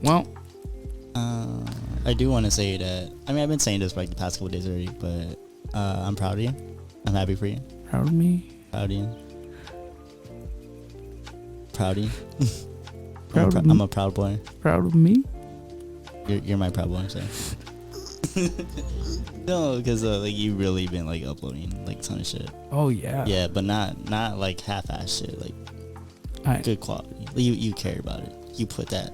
Well, I do want to say that. I mean, I've been saying this for like the past couple days already, but I'm proud of you. I'm happy for you. Proud of me. Proud of you. Proud of you. Proud of I'm a proud boy. Proud of me. You're my proud boy. I'm saying. No, because like you really been like uploading like a ton of shit. Oh yeah. Yeah, but not like half-ass shit. Like good quality. You care about it. You put that.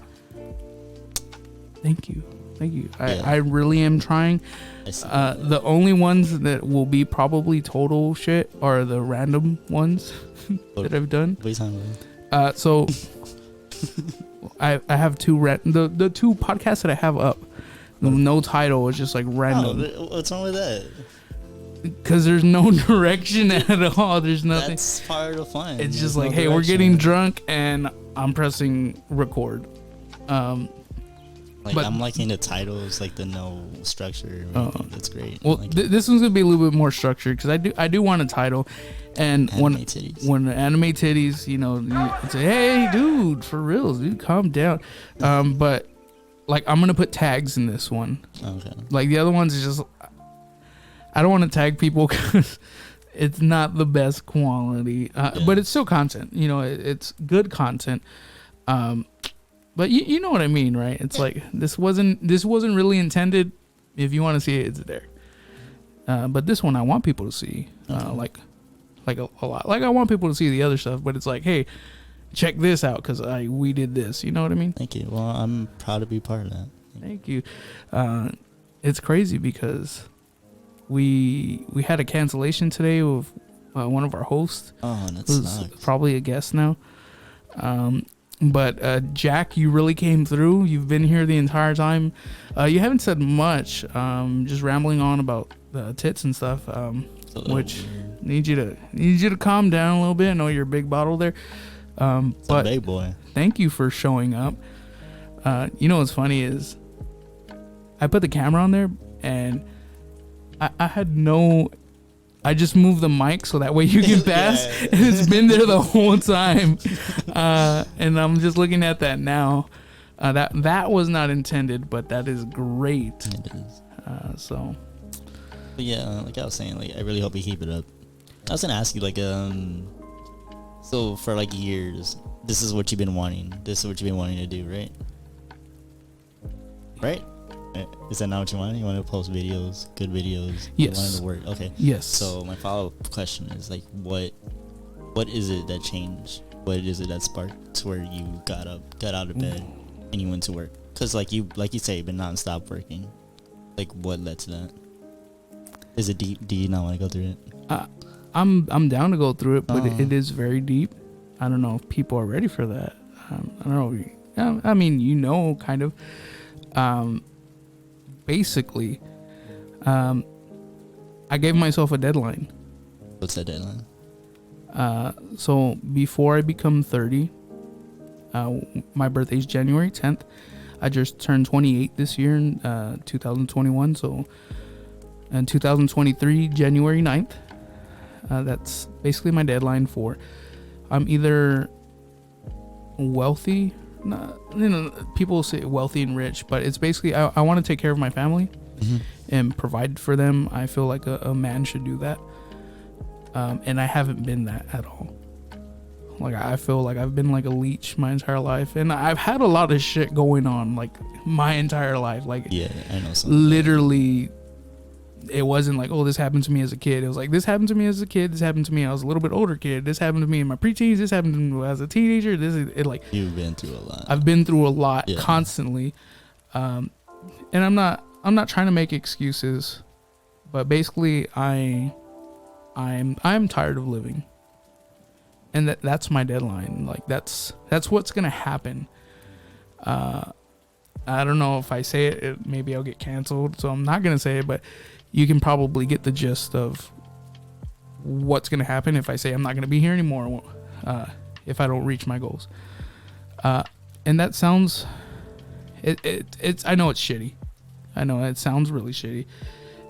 Thank you. Yeah. I really am trying. The only ones that will be probably total shit are the random ones that I've done. What are you talking about? So I have the two podcasts that I have up. No title. It's just like random. Oh, what's wrong with that? Because there's no direction at all. There's nothing. That's part of the fun. It's just like, hey, we're getting drunk and I'm pressing record. Like, I'm liking the titles, like the no structure. That's great. Well, this one's gonna be a little bit more structured because I do want a title, and when anime titties, you know, you say, hey, dude, for real, dude, calm down. But like, I'm gonna put tags in this one. Okay. Like the other ones is just, I don't want to tag people because it's not the best quality, but it's still content. You know, it's good content. But you know what I mean, right? It's like this wasn't really intended. If you want to see it, it's there. But this one I want people to see, like a lot. Like I want people to see the other stuff, but it's like, hey, check this out because we did this. You know what I mean? Thank you. Well, I'm proud to be part of that. Thank you. It's crazy because we had a cancellation today with one of our hosts. Oh, that's who's probably a guest now. But Jack, you really came through. You've been here the entire time. You haven't said much. Just rambling on about the tits and stuff. Which need you to calm down a little bit. I know you're a big bottle there. But big boy. Thank you for showing up. You know what's funny is I put the camera on there and I had no. I just moved the mic so that way you can pass. Yeah. And it's been there the whole time. And I'm just looking at that now. That was not intended, but that is great. It is. So. But yeah, like I was saying, like I really hope you keep it up. I was gonna ask you, like, so for like years, this is what you've been wanting. This is what you've been wanting to do, right? Right? Is that not what you want? You want to post videos, good videos? Yes. You wanted to work. Okay. Yes. So my follow-up question is like, what is it that changed? What is it that sparked to where you got out of bed and you went to work? Because like you say, you've been non-stop working. Like, what led to that? Is it deep? Do you not want to go through it? I'm down to go through it, but it is very deep. I don't know if people are ready for that. I don't know. I mean, you know, kind of. Basically, I gave myself a deadline. What's that deadline? So before I become 30, my birthday's January 10th. I just turned 28 this year in 2021. So in 2023, January 9th, that's basically my deadline for. I'm either wealthy. You know, people say wealthy and rich, but it's basically I want to take care of my family and provide for them. I feel like a man should do that, and I haven't been that at all. Like I feel like I've been like a leech my entire life, and I've had a lot of shit going on like my entire life. Like yeah, I know something. Literally, it wasn't like, oh, this happened to me as a kid. It was like, this happened to me as a kid. This happened to me. I was a little bit older kid. This happened to me in my preteens. This happened to me as a teenager. This is it. Like you've been through a lot. I've been through a lot constantly, and I'm not trying to make excuses, but basically I'm tired of living, and that's my deadline. Like that's what's gonna happen. I don't know if I say it, maybe I'll get canceled, so I'm not gonna say it, but you can probably get the gist of what's going to happen if I say I'm not going to be here anymore if I don't reach my goals. And that sounds, it's I know it's shitty. I know it sounds really shitty.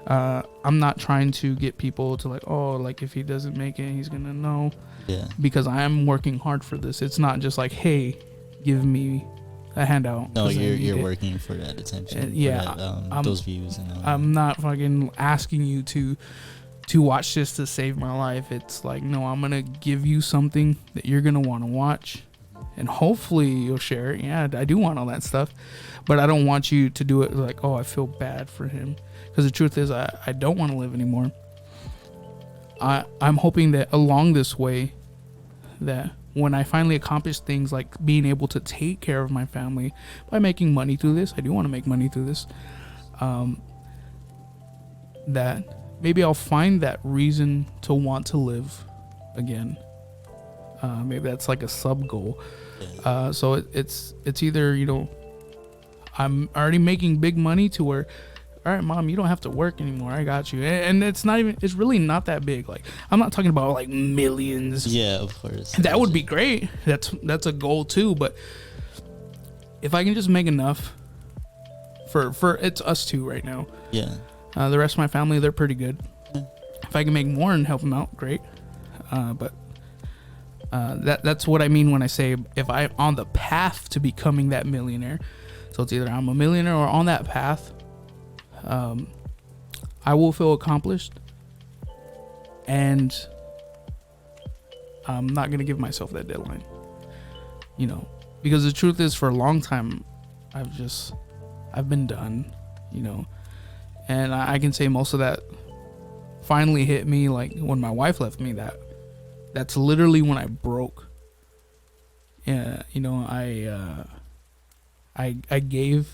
I'm not trying to get people to like, oh, like if he doesn't make it, he's going to know. Yeah. Because I am working hard for this. It's not just like, hey, give me a handout. No, 'cause I need you're it. working for that attention. Yeah, for that, I'm- those views. And I'm not fucking asking you to watch this to save my life. It's like, no, I'm gonna give you something that you're gonna want to watch, and hopefully you'll share it. Yeah, I do want all that stuff, but I don't want you to do it like, oh, I feel bad for him, because the truth is I don't want to live anymore. I'm hoping that along this way, that when I finally accomplish things like being able to take care of my family by making money through this, I do want to make money through this, that maybe I'll find that reason to want to live again. Maybe that's like a sub goal. So it's either, you know, I'm already making big money to where, all right, mom, you don't have to work anymore. I got you. And it's really not that big. Like, I'm not talking about like millions. Yeah, of course. That would be great. That's a goal too. But if I can just make enough for it's us two right now. Yeah. The rest of my family, they're pretty good. If I can make more and help them out, great. But that's what I mean when I say if I'm on the path to becoming that millionaire. So it's either I'm a millionaire or on that path. I will feel accomplished, and I'm not gonna give myself that deadline. You know, because the truth is, for a long time, I've been done. You know. And I can say most of that finally hit me like when my wife left me. That's literally when I broke. Yeah, you know, I gave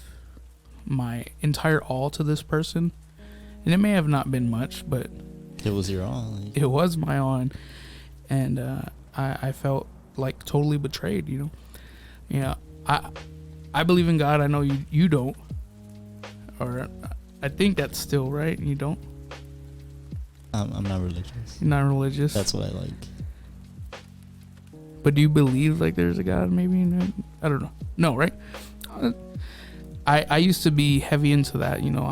my entire all to this person, and it may have not been much, but it was your all. It was my all, and I felt like totally betrayed. You know, yeah. I believe in God. I know you don't, or. I think that's still right. You don't? I'm not religious. You're not religious? That's what I like. But do you believe like there's a God maybe? I don't know. No, right? I used to be heavy into that. You know,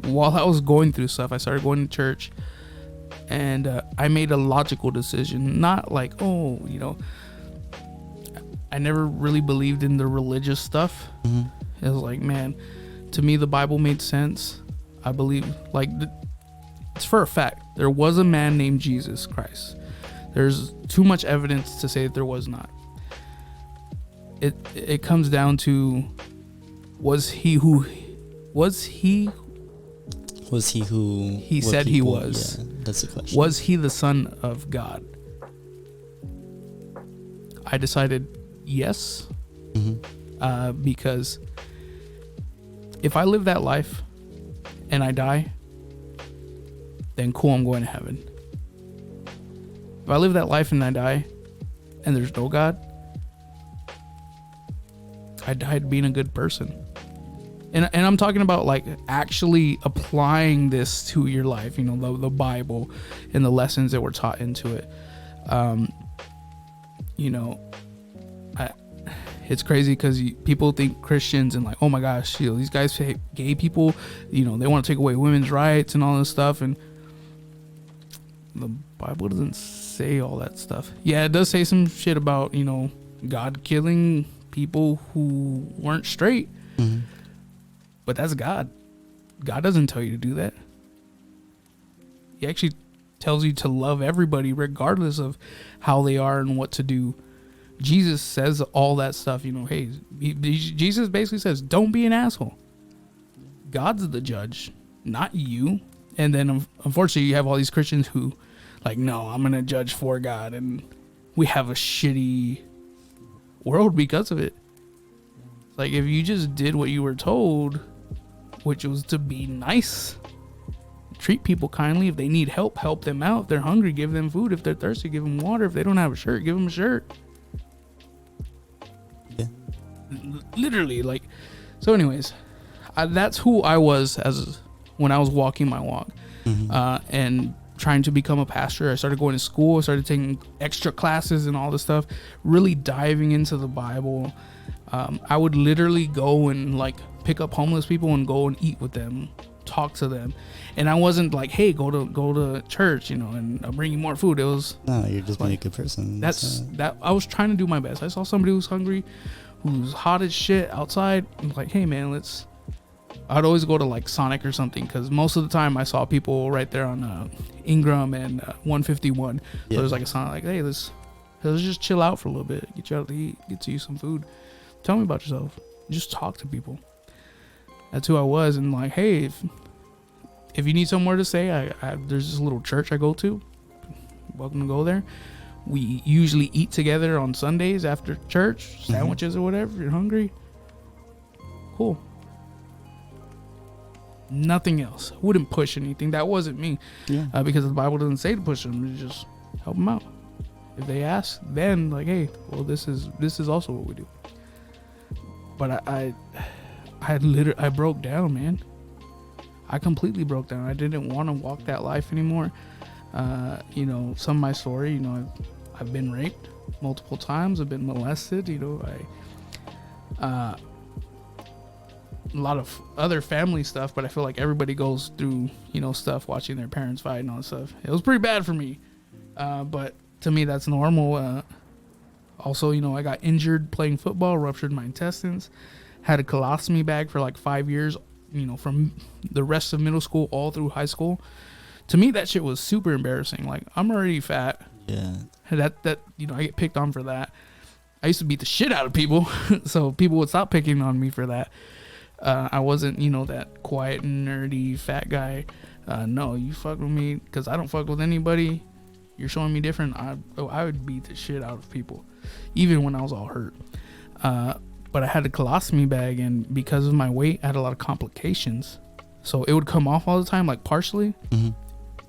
while I was going through stuff, I started going to church, and I made a logical decision. Not like, oh, you know, I never really believed in the religious stuff. Mm-hmm. It was like, man, to me, the Bible made sense. I believe, like, it's for a fact. There was a man named Jesus Christ. There's too much evidence to say that there was not. It comes down to, was he who he said he was? Yeah, that's the question. Was he the Son of God? I decided yes. Mm-hmm. Because if I live that life and I die, then cool, I'm going to heaven. If I live that life and I die and there's no God, I died being a good person. And I'm talking about like actually applying this to your life, you know, the Bible and the lessons that were taught into it. You know, it's crazy because people think Christians and like, oh my gosh, you know, these guys say gay people, you know, they want to take away women's rights and all this stuff. And the Bible doesn't say all that stuff. Yeah, it does say some shit about, you know, God killing people who weren't straight. Mm-hmm. But that's God. God doesn't tell you to do that. He actually tells you to love everybody regardless of how they are and what to do. Jesus says all that stuff, you know, hey, Jesus basically says, don't be an asshole. God's the judge, not you. And then unfortunately you have all these Christians who like, no, I'm going to judge for God. And we have a shitty world because of it. Like if you just did what you were told, which was to be nice, treat people kindly. If they need help, help them out. If they're hungry, give them food. If they're thirsty, give them water. If they don't have a shirt, give them a shirt. Yeah. Literally, like, so anyways, that's who I was when I was walking my walk. Mm-hmm. And trying to become a pastor. I started going to school. I started taking extra classes and all this stuff, really diving into the Bible. I would literally go and like pick up homeless people and go and eat with them talk to them, and I wasn't like, hey, go to church, and I'll bring you more food. It was No, you're just being a good person. that I was trying to do my best. I saw somebody who's hungry, who's hot as shit outside. I'm like, hey man, I'd always go to like Sonic or something, because most of the time I saw people right there on Ingram and 151. So there's like a Sonic, like, hey, let's just chill out for a little bit, get you out to eat, get to you some food. Tell me about yourself. Just talk to people. That's who I was. And like, hey, if you need somewhere to stay, there's this little church I go to. Welcome to go there. We usually eat together on Sundays after church, sandwiches or whatever. If you're hungry, cool. Nothing else. Wouldn't push anything. That wasn't me. Yeah. Because the Bible doesn't say to push them. You just help them out. If they ask, then like, hey, well, this is also what we do. But I broke down, man. I completely broke down. I didn't want to walk that life anymore. Some of my story, I've been raped multiple times. I've been molested. A lot of other family stuff, but I feel like everybody goes through, stuff, watching their parents fight and all that stuff. It was pretty bad for me. But to me, that's normal. Also, I got injured playing football, ruptured my intestines, had a colostomy bag for like 5 years, from the rest of middle school all through high school. To me, that shit was super embarrassing. Like, I'm already fat. Yeah. I get picked on for that. I used to beat the shit out of people, so people would stop picking on me for that. I wasn't, that quiet, nerdy, fat guy. No, you fuck with me because I don't fuck with anybody. You're showing me different. I would beat the shit out of people, even when I was all hurt. But I had a colostomy bag, and because of my weight, I had a lot of complications. So it would come off all the time, like partially. Mm-hmm.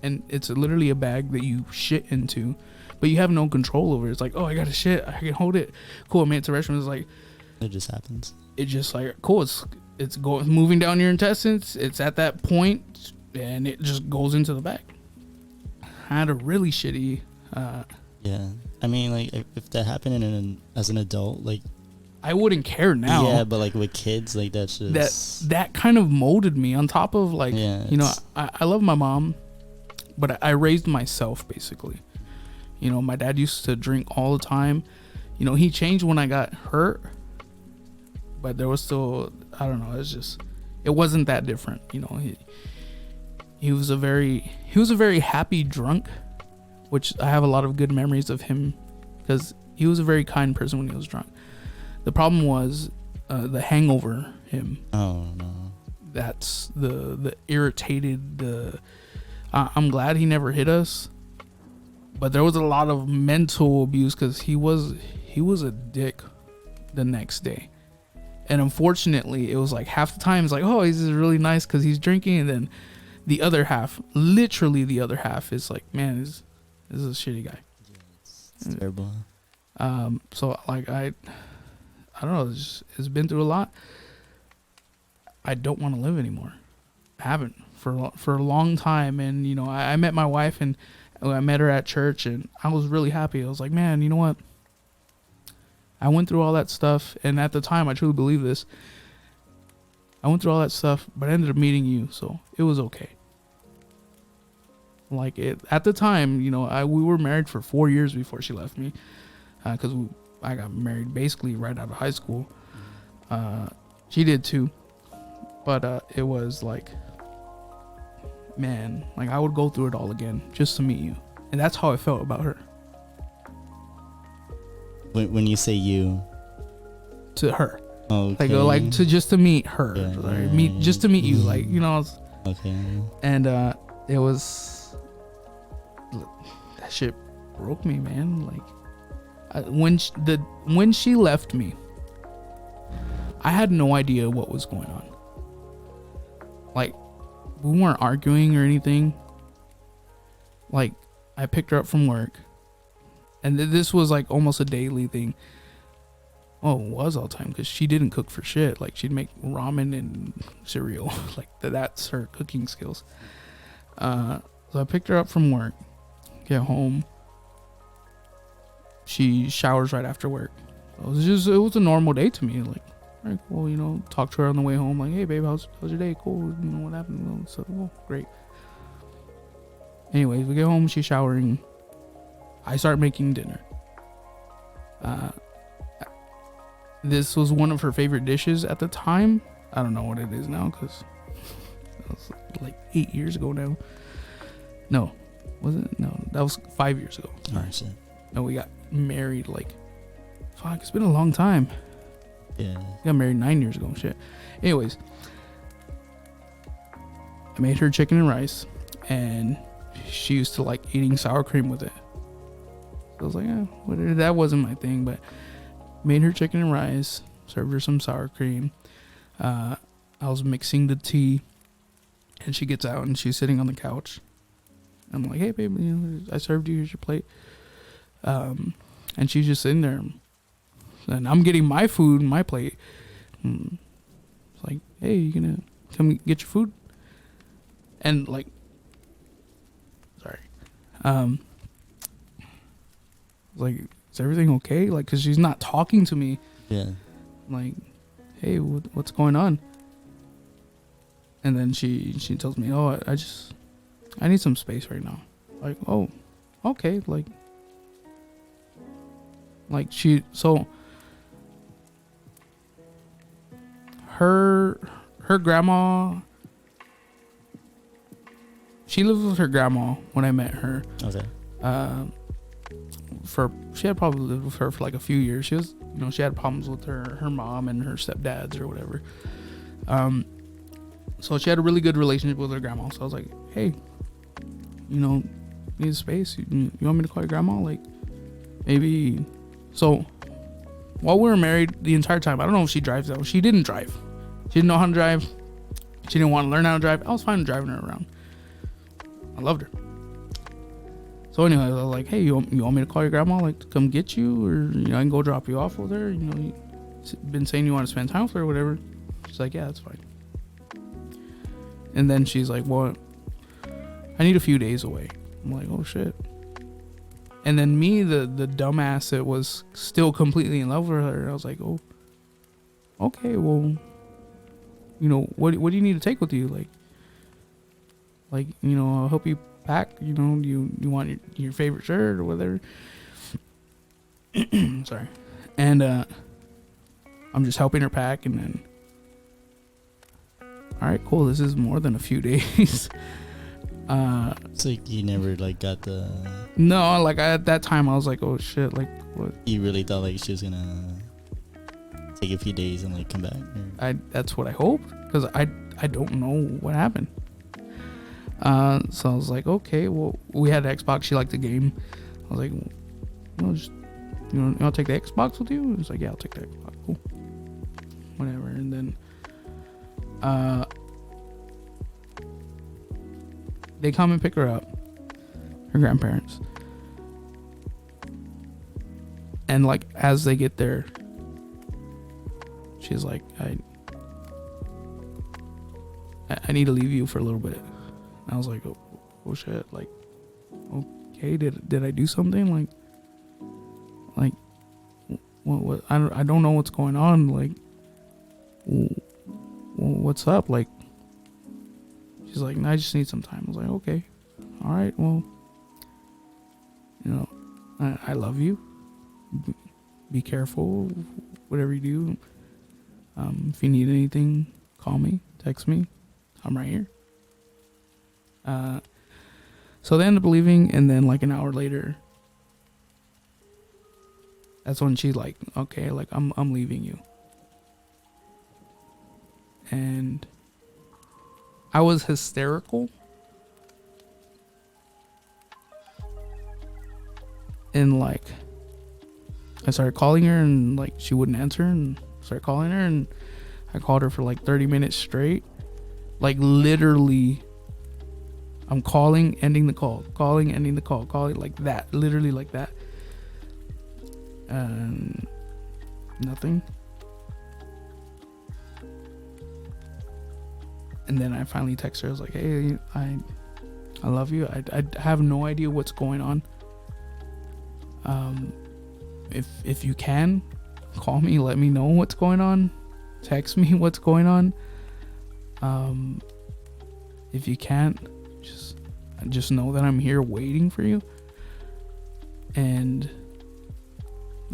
And it's literally a bag that you shit into, but you have no control over it. It's like, oh, I got to shit. I can hold it. Cool. I made it to the restroom. It's like, it just happens. It just like, cool. It's moving down your intestines. It's at that point, and it just goes into the bag. I had a really shitty. Yeah, I mean, like if that happened as an adult, like I wouldn't care now. Yeah, but like with kids, like that's just that kind of molded me. On top of like, I love my mom, but I raised myself basically. My dad used to drink all the time. He changed when I got hurt, but there was still, I don't know. It wasn't that different. He was a very happy drunk, which I have a lot of good memories of him because he was a very kind person when he was drunk. The problem was the hangover him. Oh no. That's the irritated. I'm glad he never hit us, but there was a lot of mental abuse because he was a dick the next day. And unfortunately, it was like half the time it's like, oh, he's really nice because he's drinking, and then the other half, literally the other half, is like, man, this is a shitty guy. Yeah, it's terrible. So like I don't know. It's been through a lot. I don't want to live anymore. I haven't for a long time, and I met my wife, and I met her at church, and I was really happy. I was like, man, you know what? I went through all that stuff, and at the time, I truly believe this. I went through all that stuff, but I ended up meeting you, so it was okay. Like at the time, we were married for 4 years before she left me, because I got married basically right out of high school. She did too, but it was like, man, like I would go through it all again just to meet you, and that's how I felt about her. When you say you, to her, okay. like to meet her, just to meet you, like Okay. And it was that shit broke me, man. Like when she left me, I had no idea what was going on. Like we weren't arguing or anything. Like I picked her up from work. And this was like almost a daily thing. Oh, it was all the time because she didn't cook for shit. Like she'd make ramen and cereal. Like that's her cooking skills. So I picked her up from work. Get home. She showers right after work. It was a normal day to me. Like all right, cool. You know, talk to her on the way home. Like, hey, babe, how's your day? Cool. You know, what happened? You know, so, oh, great. Anyways, we get home. She's showering. I start making dinner. This was one of her favorite dishes at the time. I don't know what it is now because it was like 8 years ago now. No, was it? No, that was 5 years ago. All right, shit. No, we got married like, fuck, it's been a long time. Yeah. We got married 9 years ago. Shit. Anyways, I made her chicken and rice, and she used to like eating sour cream with it. So I was like, that wasn't my thing, but made her chicken and rice, served her some sour cream. I was mixing the tea, and she gets out and she's sitting on the couch. I'm like, hey, babe, you know, I served you. Here's your plate. And she's just sitting there, and I'm getting my food, my plate. It's like, hey, you gonna come get your food? And like, sorry, like, is everything okay? Like, cause she's not talking to me. Yeah. Like, hey, what's going on? And then she tells me, oh, I need some space right now. Like, oh, okay. Like her grandma, she lived with her grandma when I met her. Okay. She had probably lived with her for like a few years. She was, you know, she had problems with her mom and her stepdads or whatever. So she had a really good relationship with her grandma. So I was like, hey, you know, need a space? You want me to call your grandma? Like, maybe. So while we were married the entire time, I don't know if she drives though. She didn't drive. She didn't know how to drive. She didn't want to learn how to drive. I was fine driving her around. I loved her. So anyway, I was like, hey, you want me to call your grandma, like, to come get you? Or, you know, I can go drop you off with her. You know, you've been saying you want to spend time with her or whatever. She's like, yeah, that's fine. And then she's like, well, I need a few days away. I'm like, oh, shit. And then me, the dumbass that was still completely in love with her, I was like, oh, okay, well, you know, what do you need to take with you? Like, you know, I'll help you pack, you know, you want your favorite shirt or whatever. Sorry. And I'm just helping her pack, and then, all right, cool, this is more than a few days. It's like you never like got the. No, like at that time I was like, oh shit, like what? You really thought like she was gonna take a few days and like come back? Or? That's what I hoped, because I don't know what happened. So I was like, okay, well, we had an Xbox. She liked the game. I was like, well, you know, just, you know, I'll take the Xbox with you. And it's like, yeah, I'll take the Xbox. Cool. Whatever. And then, they come and pick her up, her grandparents. And like, as they get there, she's like, I need to leave you for a little bit. And I was like, oh shit, like, okay, did I do something? Like, what? I don't know what's going on. Like, what's up? Like, she's like, I just need some time. I was like, okay, all right, well, you know, I love you. Be careful, whatever you do. If you need anything, call me, text me. I'm right here. So they end up leaving, and then like an hour later, that's when she's like, okay, like I'm leaving you. And I was hysterical. And like, I started calling her, and like she wouldn't answer, and started calling her, and I called her for like 30 minutes straight. Like literally, I'm calling, ending the call, calling, ending the call, calling, like that, literally like that. And nothing. And then I finally text her. I was like, hey, I love you. I have no idea what's going on. If you can, call me, let me know what's going on. text me what's going on. If you can't, just know that I'm here waiting for you, and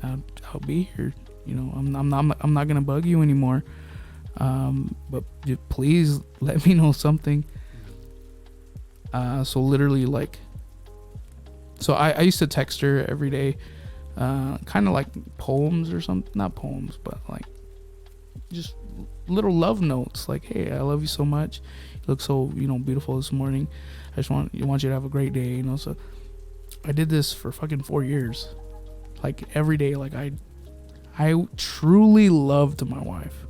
I'll be here. You know, I'm not gonna bug you anymore. But please let me know something. So literally, like, so I used to text her every day, kind of like poems or something, not poems, but like just little love notes, like, hey, I love you so much, you look so, you know, beautiful this morning, I just want you to have a great day, you know. So I did this for fucking 4 years, like every day. Like I truly loved my wife.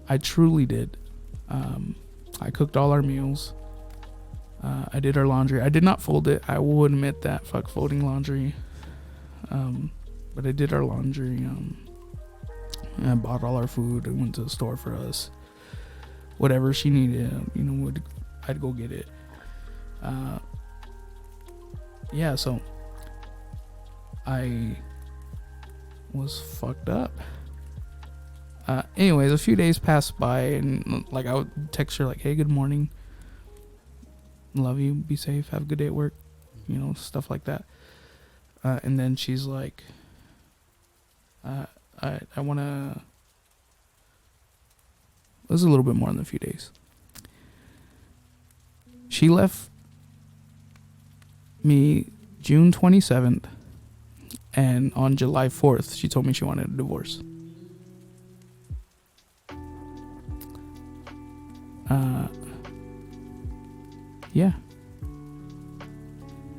I truly did. I cooked all our meals. I did our laundry. I did not fold it. I will admit that. Fuck folding laundry. But I did our laundry. I bought all our food. I went to the store for us. Whatever she needed, you know, I'd go get it. Yeah, so I was fucked up. Anyways, a few days passed by, and like I would text her like, hey, good morning, love you, be safe, have a good day at work, you know, stuff like that. And then she's like, I want to, it was a little bit more than a few days. She left me June 27th, and on July 4th, she told me she wanted a divorce. Yeah.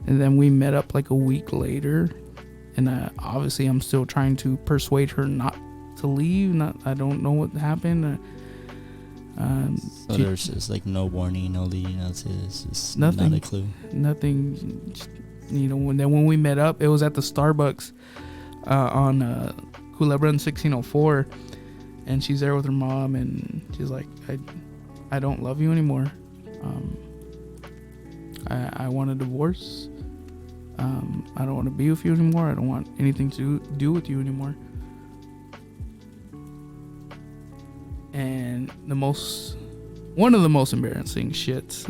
And then we met up like a week later, and obviously I'm still trying to persuade her not to leave. I don't know what happened. So there's just like no warning, no leading up to this, just nothing, not a clue. Nothing. You know, when we met up, it was at the Starbucks on Culebra 1604, and she's there with her mom, and she's like, I don't love you anymore. I want a divorce. I don't want to be with you anymore. I don't want anything to do with you anymore. And one of the most embarrassing shits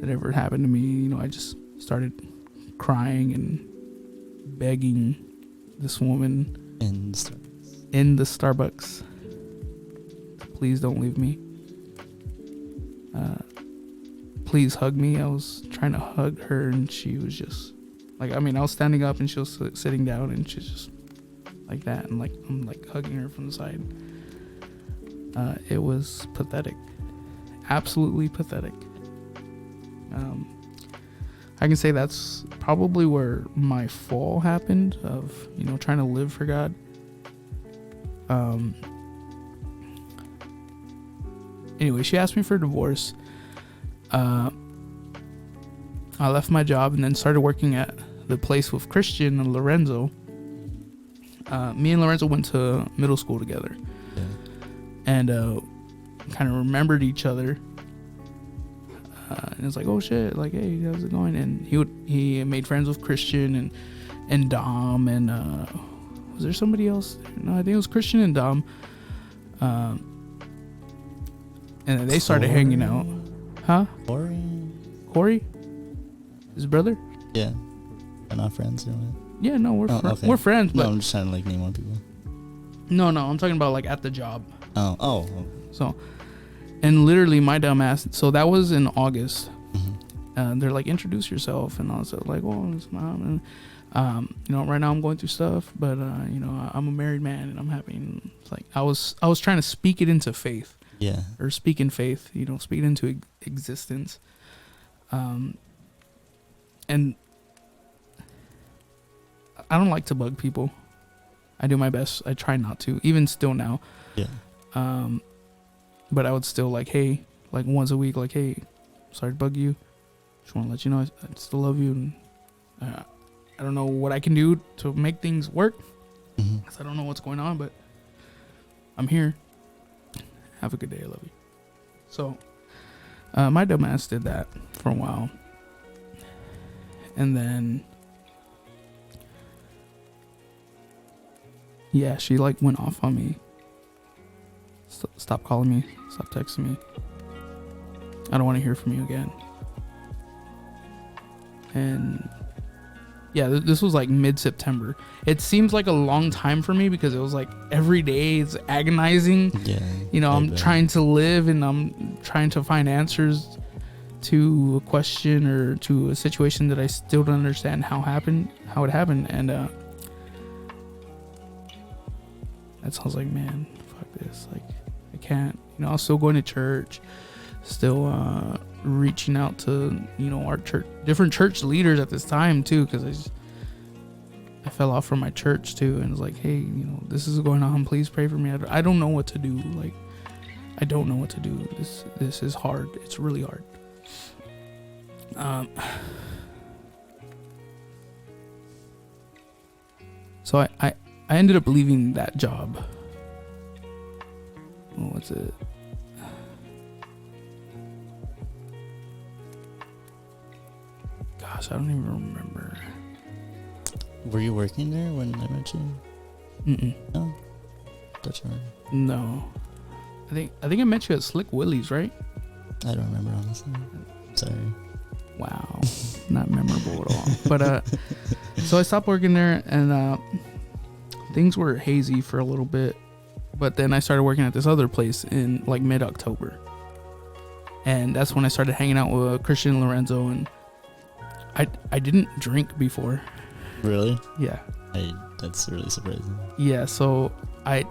that ever happened to me, you know, I just started crying and begging this woman in the Starbucks, please don't leave me. Please hug me. I was trying to hug her, and she was just like, I mean, I was standing up and she was sitting down, and she's just like that, and like I'm like hugging her from the side. It was pathetic, absolutely pathetic. I can say that's probably where my fall happened, of, you know, trying to live for God. Anyway, she asked me for a divorce. I left my job and then started working at the place with Christian and Lorenzo. Me and Lorenzo went to middle school together, and kind of remembered each other. And it's like, oh shit, like, hey, how's it going? And he made friends with Christian and Dom, and was there somebody else? No, I think it was Christian and Dom. And then they started hanging out. Huh? Corey? His brother? Yeah. We're not friends or what? Yeah, no, we're friends. But no, I'm just trying to like name more people. No, I'm talking about like at the job. Oh. So, and literally my dumb ass. So that was in August. Mm-hmm. They're like, introduce yourself, and I was like, well, it's my mom, and you know, right now I'm going through stuff, but you know, I'm a married man and I'm happy. And it's like I was trying to speak it into faith. Yeah. Or speak in faith, you know, speak it into existence. And I don't like to bug people. I do my best. I try not to, even still now. Yeah. But I would still like, hey, like once a week, like, hey, sorry to bug you. Just want to let you know I still love you. And I don't know what I can do to make things work. Mm-hmm. 'Cause I don't know what's going on, but I'm here. Have a good day. I love you. So, my dumbass did that for a while. And then, yeah, she like went off on me. stop calling me, stop texting me. I don't want to hear from you again. And yeah, this was like mid-September. It seems like a long time for me because it was like every day it's agonizing. Yeah. You know, I'm trying to live and I'm trying to find answers to a question or to a situation that I still don't understand how it happened. And that's, I was like, man, fuck this. Like, I can't, you know, I was still going to church, still reaching out to, you know, our church, different church leaders at this time too, because I fell off from my church too, and was like, hey, you know, this is going on, please pray for me. I don't know what to do. Like, I don't know what to do. This is hard. It's really hard. So I ended up leaving that job. What's it? Gosh, I don't even remember. Were you working there when I met you? Mm-mm. No. That's right. No. I think I met you at Slick Willie's, right? I don't remember, honestly. Sorry. Wow. Not memorable at all. But so I stopped working there, and things were hazy for a little bit. But then I started working at this other place in like mid-October. And that's when I started hanging out with Christian and Lorenzo, and I didn't drink before. Really? Yeah. That's really surprising. Yeah, so I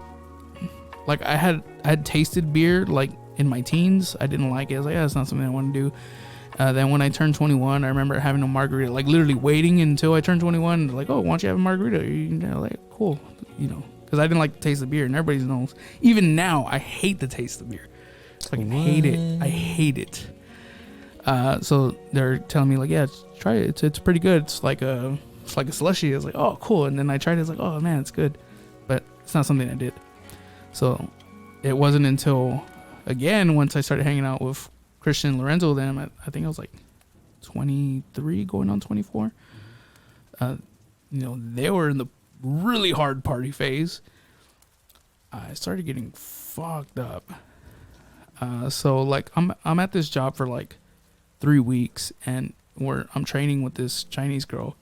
had tasted beer like in my teens. I didn't like it. I was like, yeah, it's not something I want to do. Then when I turned 21, I remember having a margarita, like literally waiting until I turned 21. Like, oh, why don't you have a margarita? You know, like, cool, you know, because I didn't like the taste of beer, and everybody knows. Even now, I hate the taste of beer. I hate it. I hate it. So they're telling me like, yeah, try it. It's pretty good. It's like a slushy. I was like, oh, cool. And then I tried it. It's like, oh man, it's good, but it's not something I did. So it wasn't until, again, once I started hanging out with Christian and Lorenzo, then I think I was like 23 going on 24. You know, they were in the really hard party phase. I started getting fucked up. So like I'm at this job for like 3 weeks, and I'm training with this Chinese girl,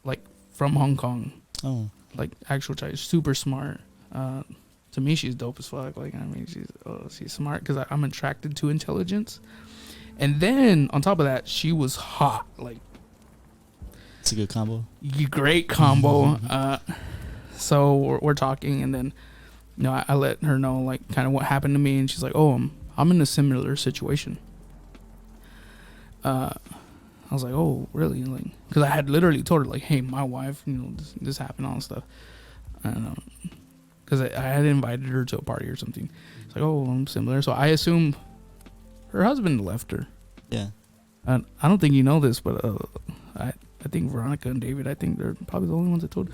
like from Hong Kong. Oh. Like actual Chinese, super smart. To me, she's dope as fuck. Like, I mean, she's smart because I'm attracted to intelligence. And then on top of that, she was hot. Like, it's a good combo. Great combo. So we're talking, and then, you know, I let her know like kind of what happened to me, and she's like, "Oh, I'm in a similar situation." I was like, "Oh, really?" Like, because I had literally told her like, "Hey, my wife, you know, this happened, all this stuff," and because I had invited her to a party or something. It's like, "Oh, I'm similar." So I assume her husband left her. Yeah. I don't think you know this, but I think Veronica and David, I think they're probably the only ones I told.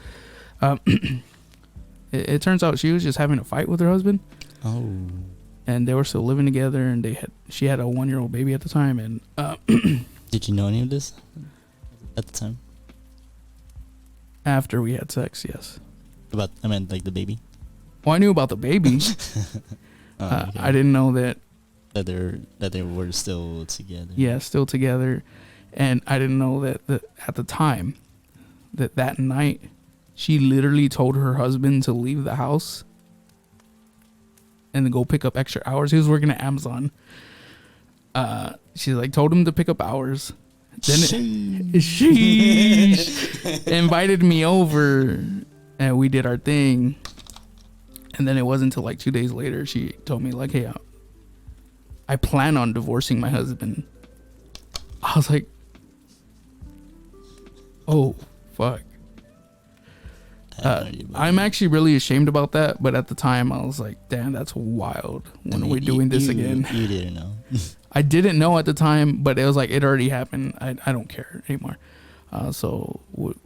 It turns out she was just having a fight with her husband. Oh. And they were still living together, and she had a 1-year-old baby at the time. And did you know any of this at the time? After we had sex, yes. I meant like the baby. Well, I knew about the baby. Okay. I didn't know that they were still together. Yeah, still together, and I didn't know that at the time that night she literally told her husband to leave the house and then go pick up extra hours. He was working at Amazon. She like told him to pick up hours. Then she invited me over, and we did our thing. And then it wasn't until like 2 days later she told me like, "Hey, I plan on divorcing my husband." I was like, "Oh, fuck." I'm actually really ashamed about that, but at the time I was like, "Damn, that's wild. When are we doing this again?" You didn't know. I didn't know at the time, but it was like it already happened. I don't care anymore. So what's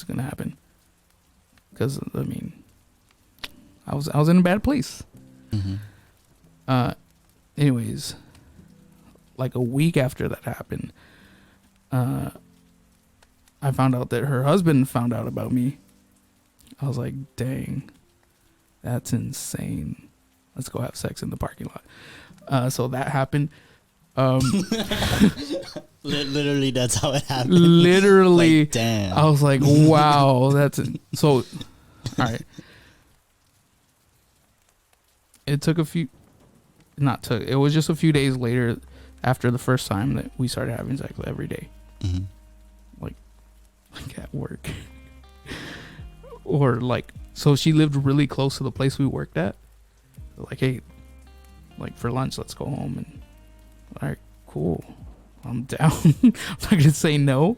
gonna happen? Because I mean, I was in a bad place. Mm-hmm. Anyways, like a week after that happened, I found out that her husband found out about me. I was like, dang. That's insane. Let's go have sex in the parking lot. So that happened. Literally, that's how it happened. Literally, like, damn. I was like, wow, so. All right. It took it was just a few days later after the first time that we started having sex every day. Mm-hmm. Like at work. Or like, so she lived really close to the place we worked at. Like, hey, like for lunch, let's go home. And all right, cool. I'm down. I'm not gonna say no.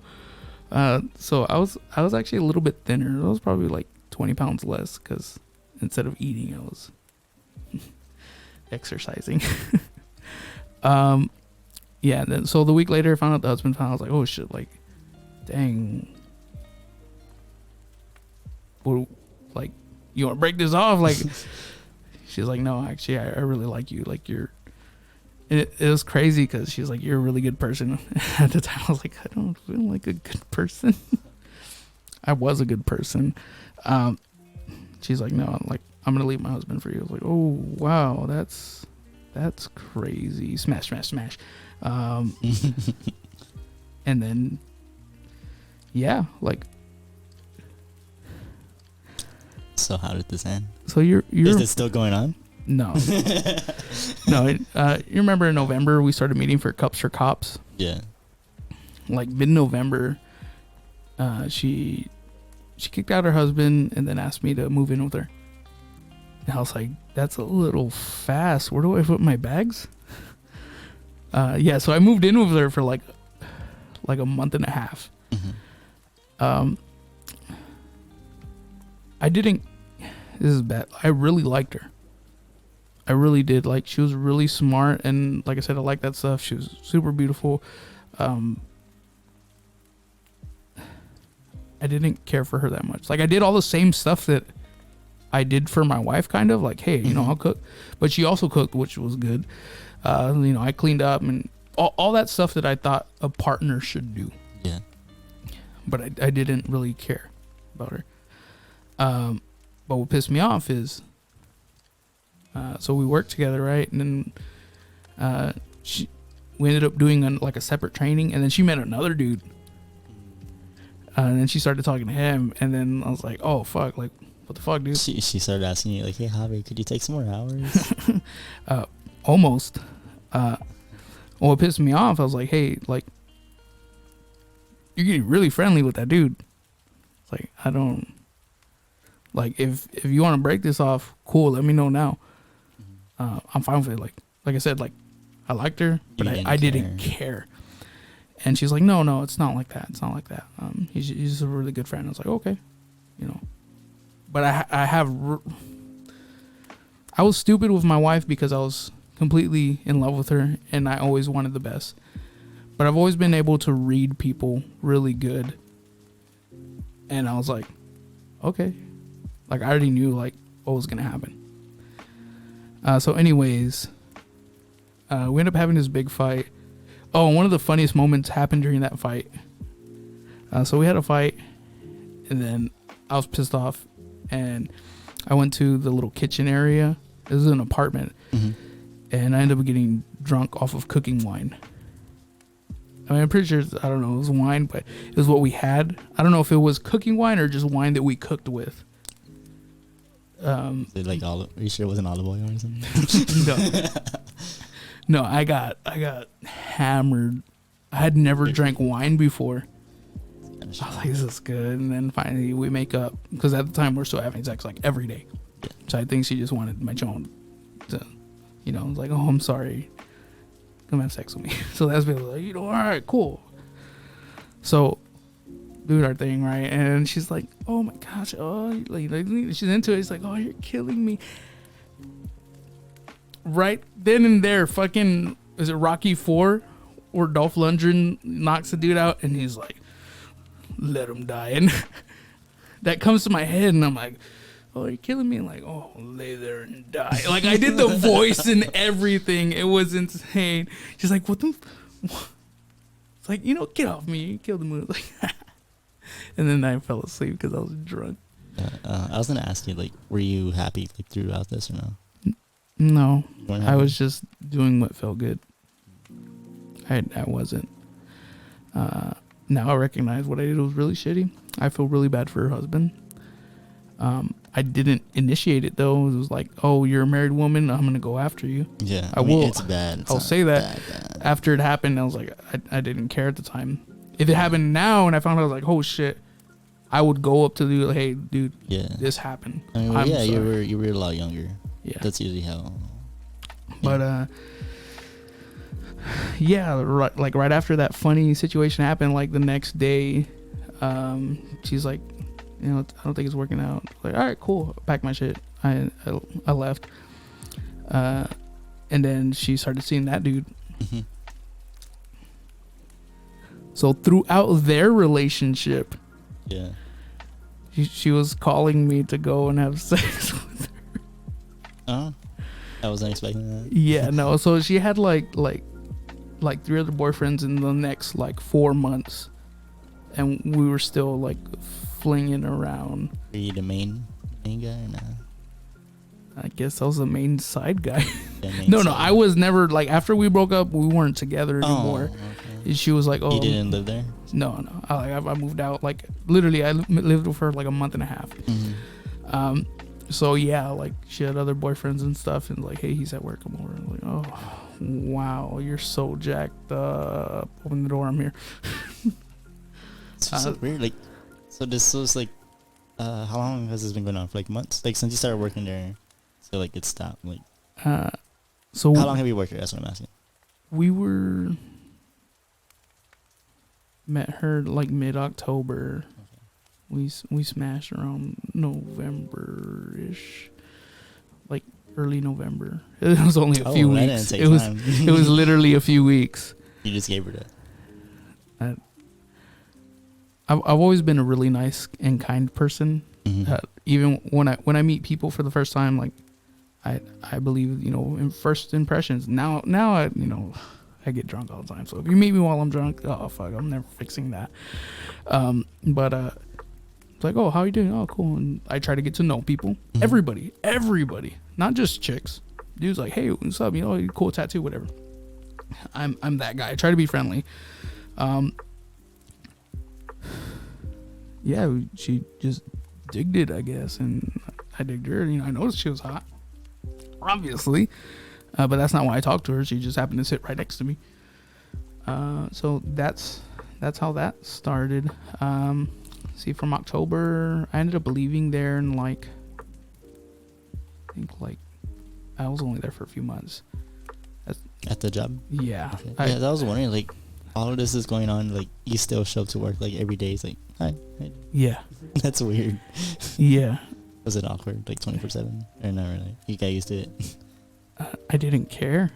So I was actually a little bit thinner. I was probably like 20 pounds less because instead of eating, I was exercising. Yeah. Then so the week later, I found out the husband found. I was like, oh shit, like, dang. Well, like, you want to break this off? Like, she's like, no, actually, I really like you. Like, it was crazy because she's like, you're a really good person. At the time, I was like, I don't feel like a good person. I was a good person. She's like, no, like, I'm gonna leave my husband for you. I was like, oh wow, that's crazy. Smash. And then, yeah, So how did this end? so you're Is it still going on? no. You remember in November we started meeting for Cups for Cops? Yeah. Like mid-November, she kicked out her husband and then asked me to move in with her. And I was like, that's a little fast. Where do I put my bags? Yeah, so I moved in with her for like a month and a half. Mm-hmm. This is bad. I really liked her. I really did. Like, she was really smart, and like I said, I like that stuff. She was super beautiful. I didn't care for her that much. Like, I did all the same stuff that I did for my wife, kind of like, hey, I'll cook, but she also cooked, which was good. I cleaned up and all that stuff that I thought a partner should do. Yeah. But I didn't really care about her. But what pissed me off is, so we worked together, right? And then we ended up doing a separate training, and then she met another dude. And then she started talking to him, and then I was like, oh fuck, like, what the fuck, dude? She started asking you like, hey Javi, could you take some more hours? Almost. What pissed me off, I was like, hey, like, you're getting really friendly with that dude. It's like, I don't, like, if you want to break this off, cool, let me know now. I'm fine with it. Like I said, like, I liked her, but I didn't care. And she's like, no, it's not like that. It's not like that. He's just a really good friend. I was like, okay, But I was stupid with my wife because I was completely in love with her, and I always wanted the best. But I've always been able to read people really good. And I was like, okay. Like, I already knew, like, what was going to happen. So anyways, we ended up having this big fight. Oh, one of the funniest moments happened during that fight. So we had a fight, and then I was pissed off, and I went to the little kitchen area. This is an apartment. Mm-hmm. And I ended up getting drunk off of cooking wine. I mean, I'm pretty sure, I don't know, it was wine, but it was what we had. I don't know if it was cooking wine or just wine that we cooked with. Is it like are you sure it wasn't olive oil or something? No, I got hammered. I had never drank wine before. I was like, this is good. And then finally we make up, because at the time we're still having sex like every day. So I think she just wanted my Joan to, I was like, oh, I'm sorry, come have sex with me. So that's basically like, all right, cool. So do our thing, right? And she's like, oh my gosh, like she's into it. She's like, oh, you're killing me. Right then and there, fucking, is it Rocky 4 where Dolph Lundgren knocks the dude out and he's like, let him die. And that comes to my head, and I'm like, oh, you're killing me. And like, oh, lay there and die. Like, I did the voice and everything. It was insane. She's like, what the it's like, get off me. You killed the mood. Like, and then I fell asleep because I was drunk. I was gonna ask you, like, were you happy like throughout this or no? No, You weren't I happy? was just doing what felt good. I wasn't. Now I recognize what I did was really shitty. I feel really bad for her husband. I didn't initiate it though. It was like, oh, you're a married woman, I'm gonna go after you. Yeah, I will. It's bad. It's I'll not say that. bad. After it happened, I was like, I didn't care at the time. If it happened now and I found out, I was like, oh shit, I would go up to the like, hey, dude, Yeah. this happened. I mean, I'm yeah, sorry. you were a lot younger. Yeah. That's usually how. But yeah, right after that funny situation happened, like the next day, she's like, you know, I don't think it's working out. Like, all right, cool. Pack my shit. I left. And then she started seeing that dude. Mm-hmm. So throughout their relationship, Yeah. she was calling me to go and have sex with her. Oh, I wasn't expecting that. Yeah, no. So she had like 3 other boyfriends in the next like 4 months, and we were still like flinging around. Were you the main guy or not? I guess I was the main side guy. The main No, side? I was never like, after we broke up, we weren't together anymore. Oh, okay. And she was like, oh, You didn't live there? no. I moved out. Like literally, I lived with her like a month and a half. Mm-hmm. So yeah, like she had other boyfriends and stuff, and like, hey, he's at work, come over. I'm like, oh, wow, you're so jacked up. Open the door, I'm here. It's just so weird. Like, so this was like, how long has this been going on? For like months? Like since you started working there, so like it stopped. Like, So how long have you worked there? That's what I'm asking. we met her like mid-October. We smashed around November-ish, like early November. It was only a few that weeks. didn't take time. It was literally a few weeks. You just gave her that. I've always been a really nice and kind person. Mm-hmm. Even when I meet people for the first time, like I believe, you know, in first impressions. Now I, you know, I get drunk all the time. So if you meet me while I'm drunk, oh fuck, I'm never fixing that. But it's like, oh, how you doing? Oh, cool. And I try to get to know people. Mm-hmm. Everybody, not just chicks. Dude's like, hey, what's up? You know, you cool tattoo, whatever. I'm that guy. I try to be friendly. Yeah, she just digged it, I guess, and I digged her. You know, I noticed she was hot, obviously, but that's not why I talked to her. She just happened to sit right next to me. So that's how that started. See, from October, I ended up leaving there in like, I think like, I was only there for a few months. At the job? Yeah. Okay. I was wondering, like, all of this is going on, like, you still show up to work, like, every day. It's like, hi. Yeah. That's weird. Yeah. Was it awkward, like, 24/7? Or not really? You got used to it? I didn't care.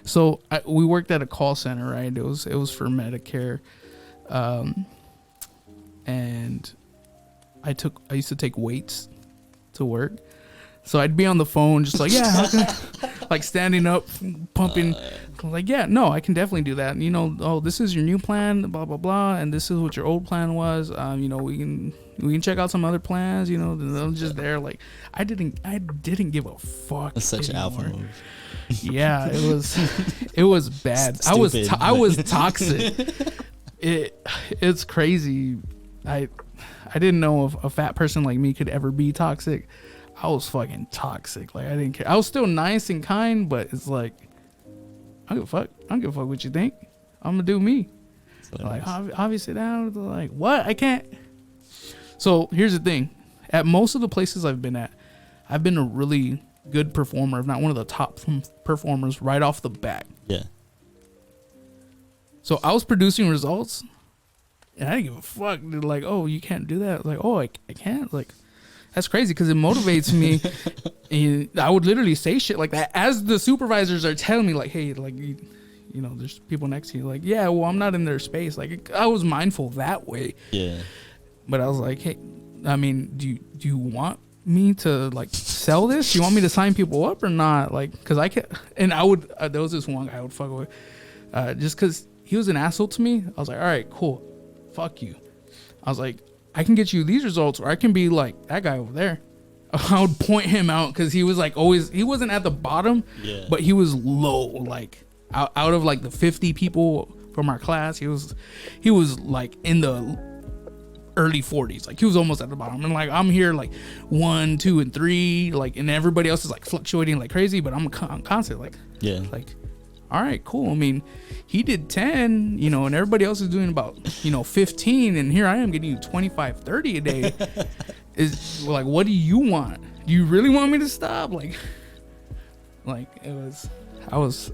So we worked at a call center, right? It was for Medicare, and I used to take weights to work, so I'd be on the phone just like, yeah, how can I, like standing up, pumping, like, yeah, no, I can definitely do that. And, you know, oh, this is your new plan, blah blah blah, and this is what your old plan was. You know, we can check out some other plans. You know, I'm just there, like, I didn't give a fuck. That's such an alpha anymore. move. Yeah, it was bad. Stupid, I was toxic. It's crazy. I didn't know if a fat person like me could ever be toxic. I was fucking toxic. Like, I didn't care. I was still nice and kind, but it's like, I don't give a fuck. I don't give a fuck what you think. I'm gonna do me. Like, obviously now, like, what? I can't. So here's the thing. At most of the places I've been at, I've been a really good performer, if not one of the top performers right off the bat. Yeah. So I was producing results, and I didn't give a fuck. They're like, oh, you can't do that. Like, oh, I can't. Like, that's crazy because it motivates me. And I would literally say shit like that as the supervisors are telling me, like, hey, like, you know, there's people next to you. Like, yeah, well, I'm not in their space. Like, I was mindful that way. Yeah. But I was like, hey, I mean, do you want me to like sell this? Do you want me to sign people up or not? Like, because I can't. And I would. There was this one guy I would fuck with, just because he was an asshole to me. I was like, all right, cool, fuck you. I was like, I can get you these results, or I can be like that guy over there. I would point him out because he was like always, he wasn't at the bottom, but he was low, like out of like the 50 people from our class, he was like in the early 40s, like he was almost at the bottom, and like I'm here like 1, 2, and 3, like, and everybody else is like fluctuating like crazy, but I'm constant, like, like, all right, cool. I mean, he did 10, you know, and everybody else is doing about, you know, 15, and here I am getting you 25, 30 a day. Is like, what do you want? Do you really want me to stop? Like it was, I was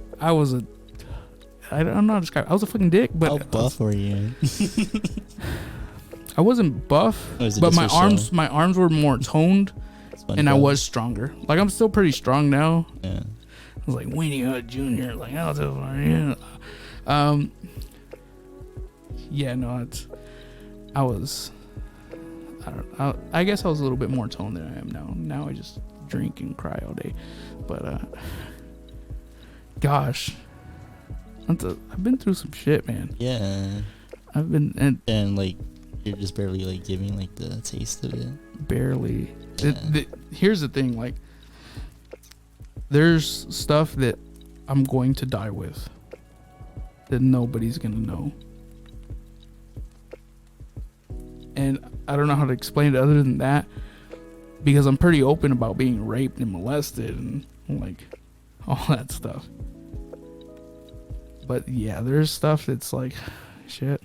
a, I don't know how to describe it. I was a fucking dick, but how buff were you? I wasn't buff, but my arms were more toned, and I was stronger. Like, I'm still pretty strong now. Yeah. I was like Winnie Jr. Like, oh, yeah, no, I guess I was a little bit more toned than I am now. Now I just drink and cry all day. But gosh, I've been through some shit, man. Yeah. I've been and like you're just barely like giving like the taste of it. Barely. Yeah. Here's the thing, like, there's stuff that I'm going to die with that nobody's gonna know. And I don't know how to explain it other than that, because I'm pretty open about being raped and molested and like all that stuff. But yeah, there's stuff that's like, shit.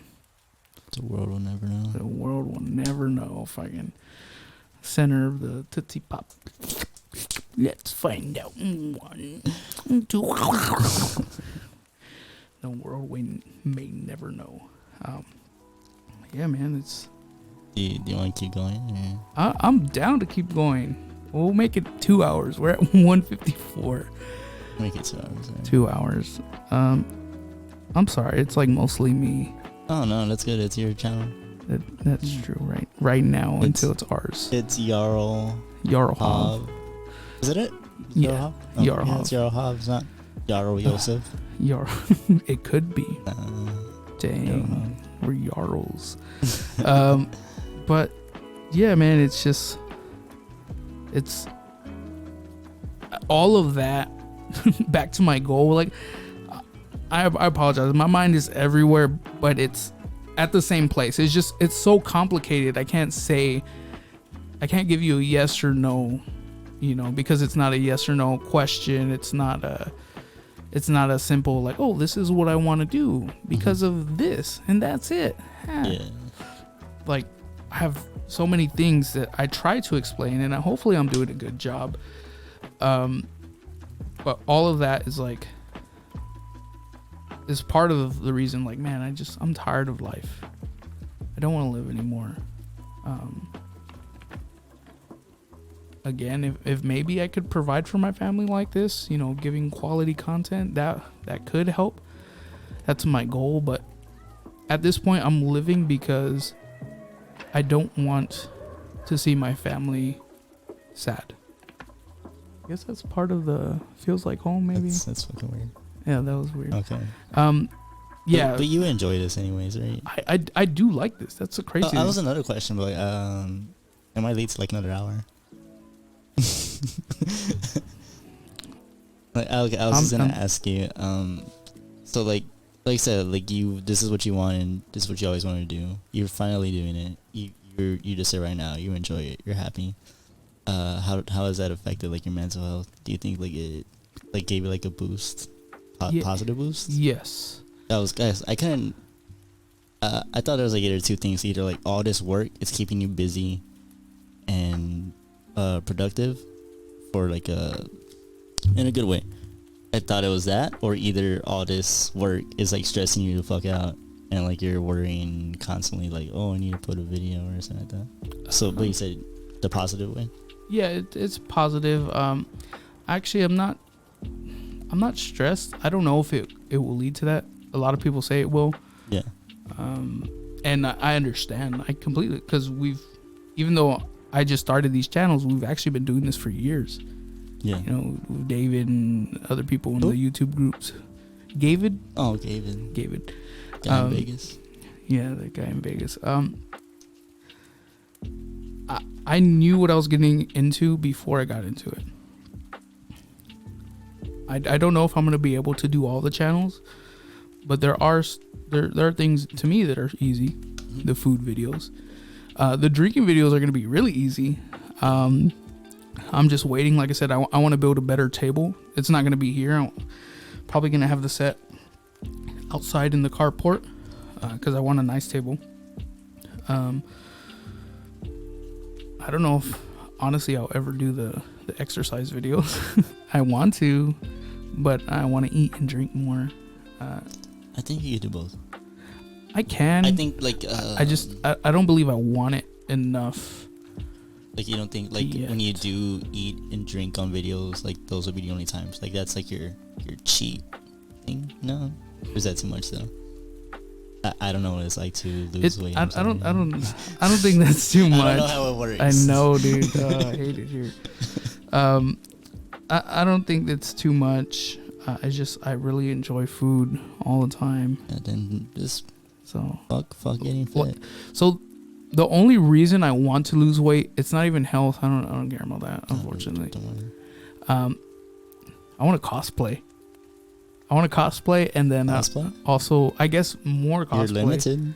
The world will never know. The world will never know. Fucking center of the Tootsie Pop. Let's find out. 1, 2. The world may never know. Yeah, man, it's. Do you want to keep going? Or? I'm down to keep going. We'll make it 2 hours. We're at 1:54. Make it 2 hours. Right? 2 hours. I'm sorry. It's like mostly me. Oh no, that's good. It's your channel. That's true. Right now, until it's ours. It's J4rl J4v. Is it? Yeah. J4rl. J4rl. It's J4rl. It's not J4rl Joseph. It could be. Dang, we're Jarls. But yeah, man, it's all of that. Back to my goal. Like, I apologize. My mind is everywhere, but it's at the same place. It's so complicated. I can't give you a yes or no, you know, because it's not a yes or no question. It's not a simple like, oh, this is what I want to do because of this, and that's it. Yeah. Like, I have so many things that I try to explain, and hopefully I'm doing a good job. But all of that is like, is part of the reason, like, man, I'm tired of life. I don't want to live anymore. Again, if maybe I could provide for my family like this, you know, giving quality content, that could help. That's my goal. But at this point, I'm living because I don't want to see my family sad. I guess that's part of the feels like home, maybe. That's fucking weird. Yeah, that was weird. Okay. Yeah. But you enjoy this anyways, right? I do like this. That's a crazy. That was another question, but like, am I late to like another hour? Like, okay, I was just gonna ask you. So like I said, like, this is what you want, and this is what you always wanted to do. You're finally doing it. You just say right now, you enjoy it. You're happy. How has that affected like your mental health? Do you think like it like gave you like a boost, positive boost? Yes. That was, guys. I couldn't. I thought there was like either two things. Either like all this work is keeping you busy and productive for like in a good way. I thought it was that, or either all this work is like stressing you the fuck out and like you're worrying constantly like, oh, I need to put a video or something like that. So, but you said the positive way. Yeah, it's positive. Actually, I'm not stressed. I don't know if it will lead to that. A lot of people say it will. Yeah. And I understand. I completely, because even though I just started these channels, we've actually been doing this for years. Yeah. You know, with David and other people in the YouTube groups. David? Oh, David. David. Guy in Vegas. Yeah, the guy in Vegas. I knew what I was getting into before I got into it. I don't know if I'm gonna be able to do all the channels, but there are things to me that are easy. The food videos, the drinking videos are gonna be really easy. I'm just waiting. Like I said, I want to build a better table. It's not gonna be here. I'm probably gonna have the set outside in the carport because I want a nice table. I don't know if honestly I'll ever do the exercise videos. I want to, but I want to eat and drink more. I think you could do both. I can. I think like I don't believe I want it enough. Like you don't think like when you do eat and drink on videos, like those will be the only times. Like that's like your cheat thing. No, or is that too much though? I don't know what it's like to lose weight. I don't think that's too much. I don't know how it works. I know, dude. I hate it here. I don't think that's too much. I really enjoy food all the time. And then just so fuck getting fit. So the only reason I want to lose weight, it's not even health. I don't care about that, unfortunately. Don't worry. I want to cosplay. And then also I guess more cosplay. You're limited.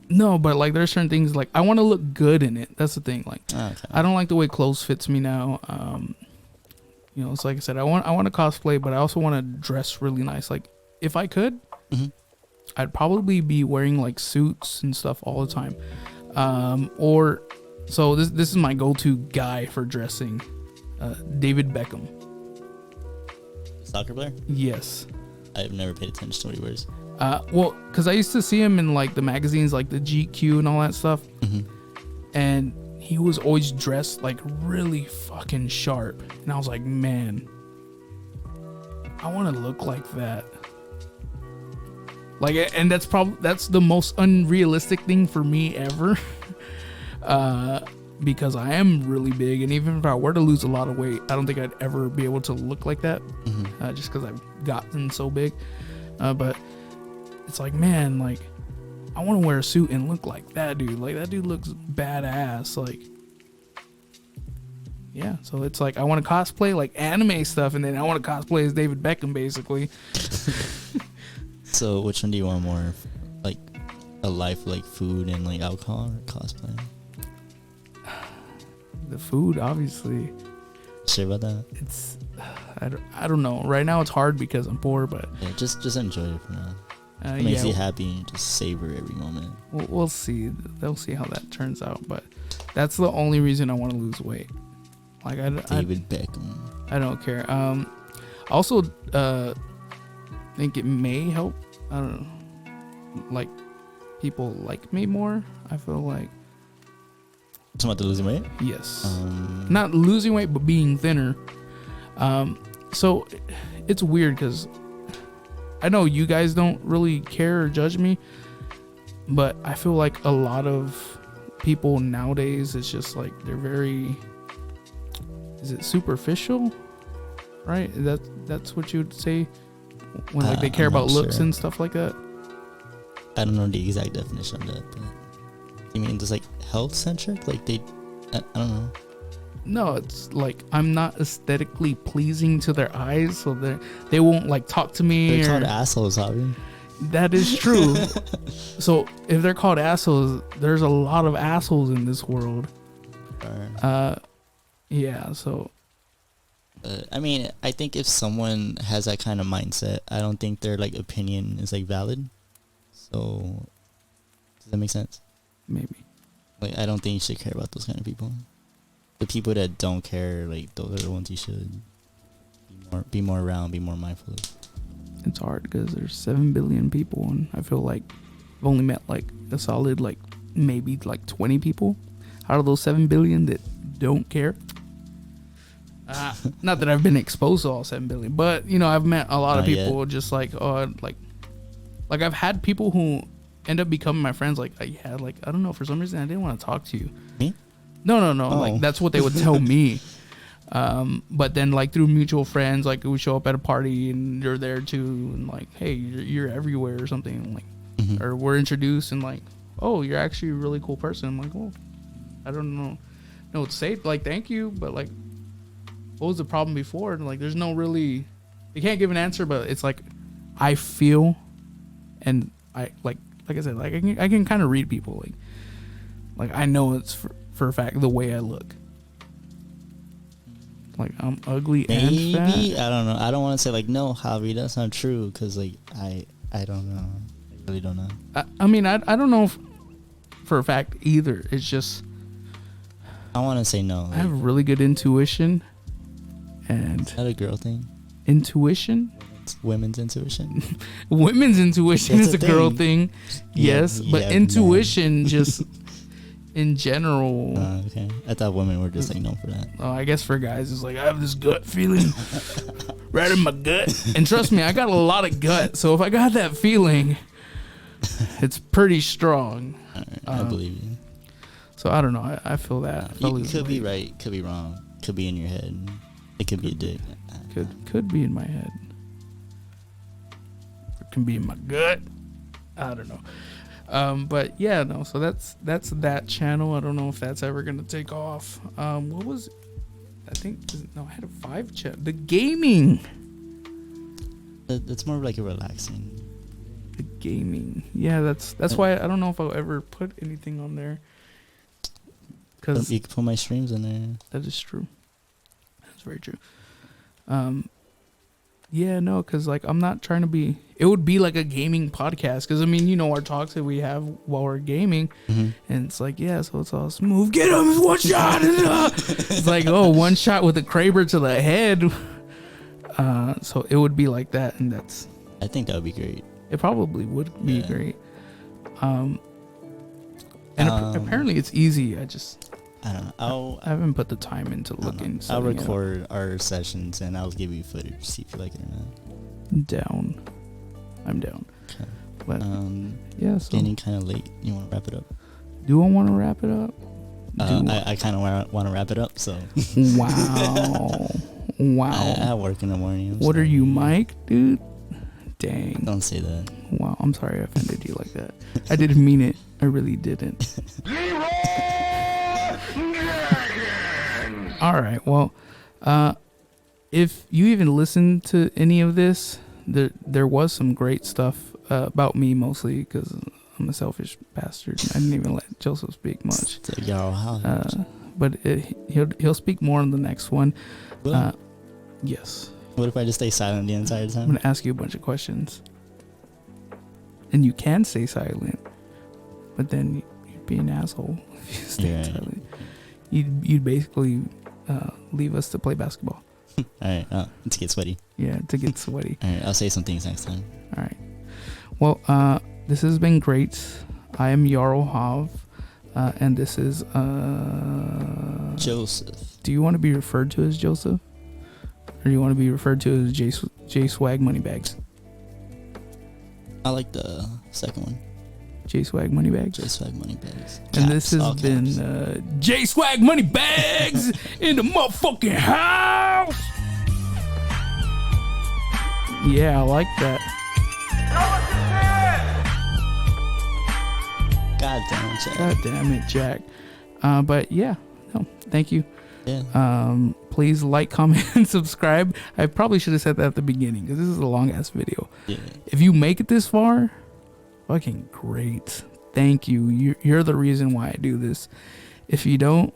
No, but like there's certain things like I want to look good in it. That's the thing. Like I don't like the way clothes fits me now. You know, it's like I said, I want to cosplay, but I also want to dress really nice. Like if I could, I'd probably be wearing like suits and stuff all the time. Or so this is my go-to guy for dressing. David Beckham. Soccer player? Yes. I've never paid attention to what he wears. Well, because I used to see him in like the magazines, like the GQ and all that stuff, and he was always dressed like really fucking sharp, and I was like, man, I want to look like that. Like, and that's the most unrealistic thing for me ever, because I am really big, and even if I were to lose a lot of weight, I don't think I'd ever be able to look like that, just because I've gotten so big. But it's like, man, like I want to wear a suit and look like that dude. Like that dude looks badass. Like, yeah. So it's like I want to cosplay like anime stuff, and then I want to cosplay as David Beckham, basically. So which one do you want more? Like a life like food and like alcohol, or cosplay? The food, obviously. Sure about that? It's I don't know. Right now it's hard because I'm poor, but yeah, just enjoy it for now. It makes you happy and just savor every moment. We'll see. They'll see how that turns out, but that's the only reason I want to lose weight. Like David Beckham. I don't care. Also, think it may help. I don't know. Like people like me more. I feel like. Talking about the losing weight? Yes. Not losing weight, but being thinner. So it's weird because I know you guys don't really care or judge me, but I feel like a lot of people nowadays, it's just like they're very, is it superficial? Right? That's what you would say when like they care about looks and stuff like that? I don't know the exact definition of that, but you mean just like health centric? Like I don't know. No, it's like I'm not aesthetically pleasing to their eyes, so they won't like talk to me. They're called assholes, Javi. That is true. So if they're called assholes, there's a lot of assholes in this world. Yeah. So. I mean, I think if someone has that kind of mindset, I don't think their like opinion is like valid. So, does that make sense? Maybe. Like, I don't think you should care about those kind of people. The people that don't care, like, those are the ones you should be more around, be more mindful of. It's hard because there's 7 billion people, and I feel like I've only met like a solid like maybe like 20 people out of those 7 billion that don't care. Not that I've been exposed to all 7 billion, but you know, I've met a lot of people just like, like I've had people who end up becoming my friends. Like, I don't know, for some reason I didn't want to talk to you. Me? No. Oh. Like that's what they would tell me. But then like through mutual friends, like we show up at a party and you're there too, and like, hey, you're everywhere or something, like, or we're introduced and like, oh, you're actually a really cool person. I'm like, well, I don't know. no, say like thank you, but like, what was the problem before? And like, there's no really, you can't give an answer, but it's like, I feel, and I like I said, like I can kind of read people, like I know it's for a fact the way I look. Like I'm ugly Maybe, and fat. I don't know. I don't want to say like no, Javi, that's not true, because like I don't know. I really don't know. I mean I don't know if for a fact either. It's just I want to say no. Like, I have really good intuition, and is that a girl thing? intuition. It's women's intuition. Women's intuition That's is a a girl thing. thing, yes, but yeah, intuition just in general. Okay. I thought women were just like known for that. I guess for guys, it's like I have this gut feeling right in my gut, and trust me, I got a lot of gut. So if I got that feeling, it's pretty strong. All right, I believe you. So I don't know. I feel that. I feel You his could be weight. right, could be wrong, could be in your head. It could be a dick. Could be in my head. It can be in my gut. I don't know. But yeah, no. So that's that channel. I don't know if that's ever gonna take off. What was? I think no. I had a 5 channel. The gaming. That's more of like a relaxing. The gaming. Yeah, that's why I don't know if I'll ever put anything on there. Cause You can put my streams in there. that is true. That's very true. Yeah, no, because like I'm not trying to be. It would be like a gaming podcast, because I mean, you know, our talks that we have while we're gaming, Mm-hmm. and it's like, yeah, so it's all smooth. Get him, it's one shot. It's like, oh, one shot with a Kraber to the head. So it would be like that, and that's. I think that would be great. It probably would be Yeah. great. And apparently it's easy. I don't know. I haven't put the time into I don't looking. know. I'll setting it up. record our sessions and I'll give you footage, see if you like it or not. Down. I'm down. Okay. But yeah, so Getting kind of late. You want to wrap it up? do I want to wrap it up? I kind of want to wrap it up. So Wow. Wow. I have work in the morning. I'm What are sorry. you, Mike, dude? Dang. Don't say that. Wow. I'm sorry I offended you like that. I didn't mean it. I really didn't. All right. Well, if you even listened to any of this, there was some great stuff about me, mostly because I'm a selfish bastard. I didn't even let Joseph speak much. So, y'all, how? But he'll speak more on the next one. What? Yes. What if I just stay silent the entire I'm time? gonna ask you a bunch of questions, and you can stay silent, but then you'd be an asshole if you stay You're right. silent. You'd basically leave us to play basketball. All right. Let's get sweaty. Yeah, to get sweaty. All right. I'll say some things next time. All right. Well, this has been great. I am J4rl J4v, and this is Joseph. Do you want to be referred to as Joseph, or do you want to be referred to as J Swag Moneybags? I like the second one. J Swag Moneybags. J-Swag money bags. And this Caps, all has been caps. J Swag Moneybags in the motherfucking house. Yeah, I like that. God damn it, Jack. God damn it, Jack. But yeah, no, thank you. Yeah. Please like, comment, and subscribe. I probably should have said that at the beginning, because this is a long ass video. Yeah. If you make it this far, fucking great. Thank you. You're the reason why I do this. If you don't,